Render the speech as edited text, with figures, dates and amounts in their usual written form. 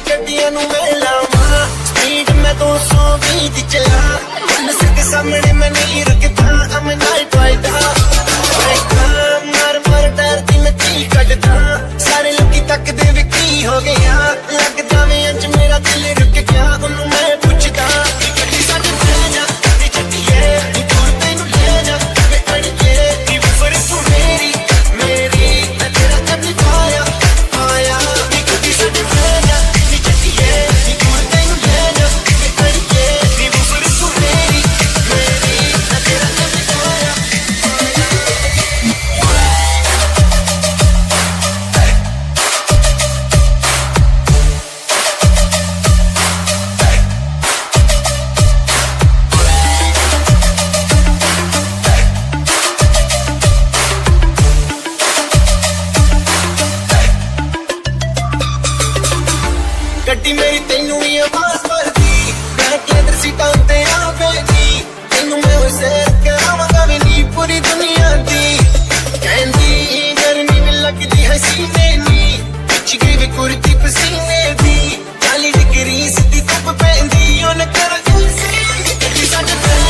गड्डियां नू मैं लावां स्पीड में 220 दी चला मन के सामने मैं नहीं रुकता I'm a night rider मार मार डरदी मैं की कटदा सारे लोग तकदे वे की हो गया लग जावे अज मेरा दिल रुक गया उन्होंने मैं पूछदा गड्डी साडे पे जा ते चट्टीए नी दूर तैनू ले जा वे अड़के नी वफर तू मेरी मैं तेरा कभी पाया पाया नी गड्डी साडे पे जा नी चट्टीए नी दूर तैनू ले जा वे अड़के नी वफर तू मेरी मैं तेरा कभी पाया गड्डी मेरी तेनू ही आवाज भरदी मैं केंद्र सीटां ते आवेगी तेनू मैं उसे करावांगा वे नी पूरी दुनिया दी कहंदी गर्मी में लगदी है सीने नी पिछ गई वे कुर्ती पसीने दी 40 डिग्री सीधी धुप पैंदी ओने कर गई सी गड्डी साडे पे